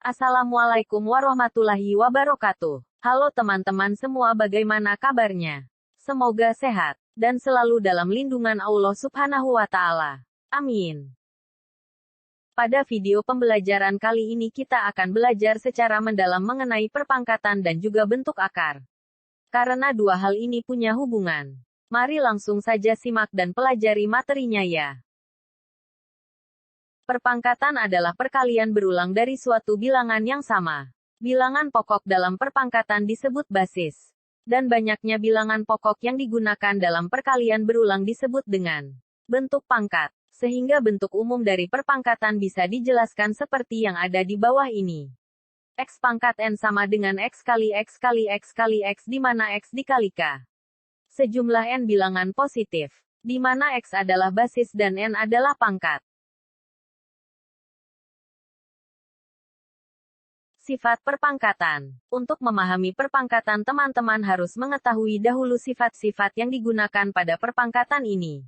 Assalamualaikum warahmatullahi wabarakatuh. Halo teman-teman semua, bagaimana kabarnya? Semoga sehat dan selalu dalam lindungan Allah Subhanahu wa Ta'ala. Amin. Pada video pembelajaran kali ini kita akan belajar secara mendalam mengenai perpangkatan dan juga bentuk akar. Karena dua hal ini punya hubungan. Mari langsung saja simak dan pelajari materinya ya. Perpangkatan adalah perkalian berulang dari suatu bilangan yang sama. Bilangan pokok dalam perpangkatan disebut basis. Dan banyaknya bilangan pokok yang digunakan dalam perkalian berulang disebut dengan bentuk pangkat. Sehingga bentuk umum dari perpangkatan bisa dijelaskan seperti yang ada di bawah ini. X pangkat N sama dengan X kali X kali X kali X, di mana X dikali K. Sejumlah N bilangan positif, di mana X adalah basis dan N adalah pangkat. Sifat perpangkatan. Untuk memahami perpangkatan, teman-teman harus mengetahui dahulu sifat-sifat yang digunakan pada perpangkatan ini.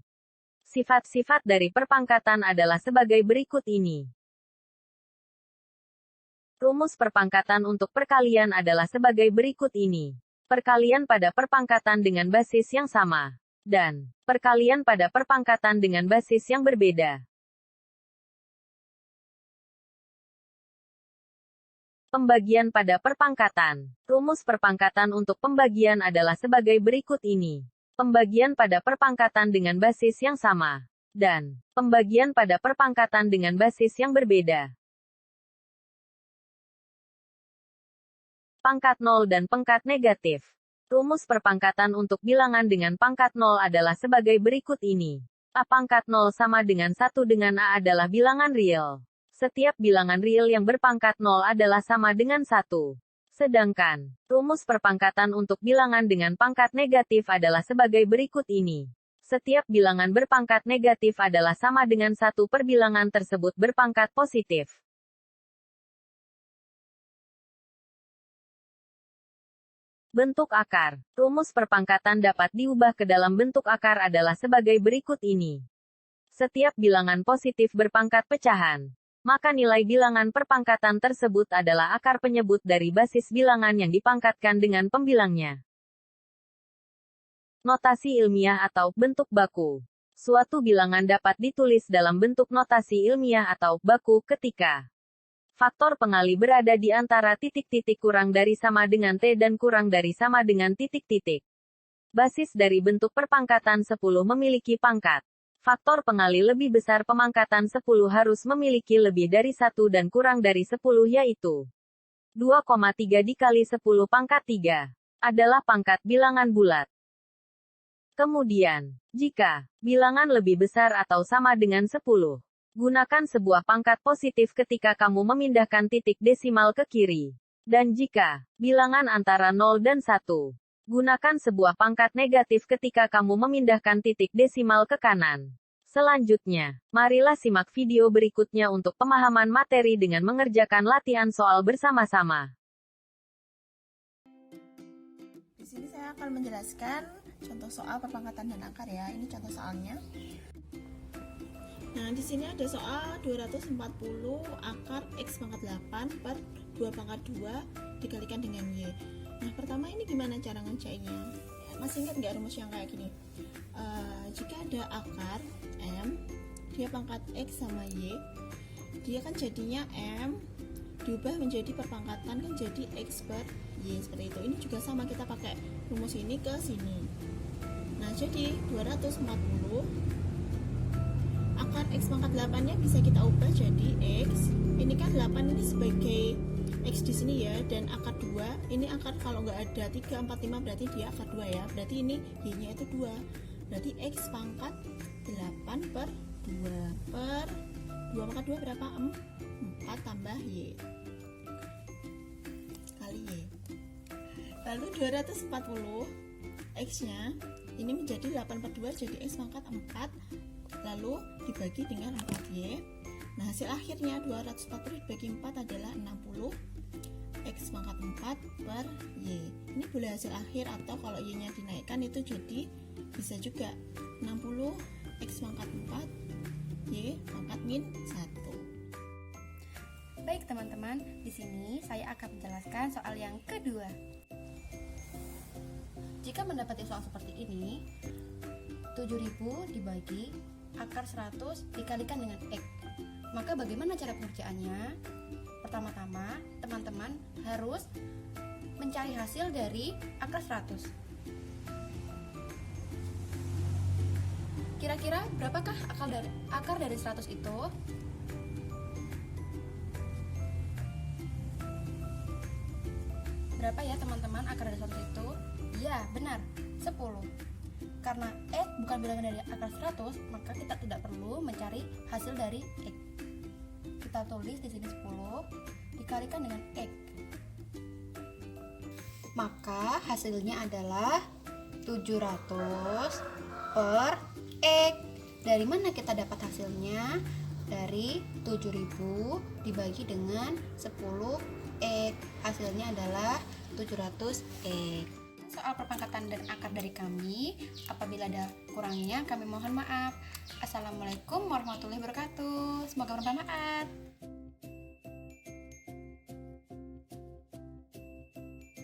Sifat-sifat dari perpangkatan adalah sebagai berikut ini. Rumus perpangkatan untuk perkalian adalah sebagai berikut ini. Perkalian pada perpangkatan dengan basis yang sama. Dan perkalian pada perpangkatan dengan basis yang berbeda. Pembagian pada perpangkatan. Rumus perpangkatan untuk pembagian adalah sebagai berikut ini. Pembagian pada perpangkatan dengan basis yang sama. Dan pembagian pada perpangkatan dengan basis yang berbeda. Pangkat 0 dan pangkat negatif. Rumus perpangkatan untuk bilangan dengan pangkat 0 adalah sebagai berikut ini. A pangkat 0 sama dengan 1 dengan A adalah bilangan real. Setiap bilangan real yang berpangkat 0 adalah sama dengan 1. Sedangkan, rumus perpangkatan untuk bilangan dengan pangkat negatif adalah sebagai berikut ini. Setiap bilangan berpangkat negatif adalah sama dengan 1 per bilangan tersebut berpangkat positif. Bentuk akar. Rumus perpangkatan dapat diubah ke dalam bentuk akar adalah sebagai berikut ini. Setiap bilangan positif berpangkat pecahan. Maka nilai bilangan perpangkatan tersebut adalah akar penyebut dari basis bilangan yang dipangkatkan dengan pembilangnya. Notasi ilmiah atau bentuk baku. Suatu bilangan dapat ditulis dalam bentuk notasi ilmiah atau baku ketika faktor pengali berada di antara titik-titik kurang dari sama dengan T dan kurang dari sama dengan titik-titik. Basis dari bentuk perpangkatan 10 memiliki pangkat. Faktor pengali lebih besar pemangkatan 10 harus memiliki lebih dari 1 dan kurang dari 10, yaitu 2,3 dikali 10 pangkat 3 adalah pangkat bilangan bulat. Kemudian, jika bilangan lebih besar atau sama dengan 10, gunakan sebuah pangkat positif ketika kamu memindahkan titik desimal ke kiri. Dan jika bilangan antara 0 dan 1, gunakan sebuah pangkat negatif ketika kamu memindahkan titik desimal ke kanan. Selanjutnya, marilah simak video berikutnya untuk pemahaman materi dengan mengerjakan latihan soal bersama-sama. Di sini saya akan menjelaskan contoh soal perpangkatan dan akar ya. Ini contoh soalnya. Nah, di sini ada soal 240 akar X pangkat 8 per 2 pangkat 2 dikalikan dengan Y. Nah, pertama ini gimana cara ngerjainnya? Masih ingat nggak rumus yang kayak gini? Jika ada akar M, dia pangkat X sama Y, dia kan jadinya M diubah menjadi perpangkatan kan jadi X per Y, seperti itu. Ini juga sama, kita pakai rumus ini ke sini. Nah, jadi 240 akar X pangkat 8 nya bisa kita ubah jadi X. Ini kan 8 ini sebagai X di sini ya, dan akar 2, ini akar kalau nggak ada 3, 4, 5 berarti dia akar 2 ya, berarti ini Y-nya itu 2, berarti X pangkat 8 per 2 per 2 pangkat 2 berapa? 4 tambah Y kali Y. Lalu 240 X nya ini menjadi 8 per 2 jadi X pangkat 4, lalu dibagi dengan 4Y. Nah, hasil akhirnya 240 dibagi 4 adalah 60 X pangkat 4 per Y. Ini boleh hasil akhir, atau kalau Y nya dinaikkan itu jadi bisa juga 60 X pangkat 4 Y pangkat min 1. Baik teman-teman, di sini saya akan menjelaskan soal yang kedua. Jika mendapati soal seperti ini, 7000 dibagi akar 100 dikalikan dengan X. Maka bagaimana cara pengerjaannya? Pertama-tama, teman-teman harus mencari hasil dari akar 100. Kira-kira berapakah akar dari 100 itu? Berapa ya teman-teman akar dari 100 itu? Ya, benar, 10. Karena X bukan bilangan dari akar 100, maka kita tidak perlu mencari hasil dari X. Kita tulis di sini 10 dikalikan dengan X. Maka hasilnya adalah 700 per X. Dari mana kita dapat hasilnya? Dari 7000 dibagi dengan 10 X. Hasilnya adalah 700 X. Soal perpangkatan dan akar dari kami. Apabila ada kurangnya, kami mohon maaf. Assalamualaikum warahmatullahi wabarakatuh. Semoga bermanfaat.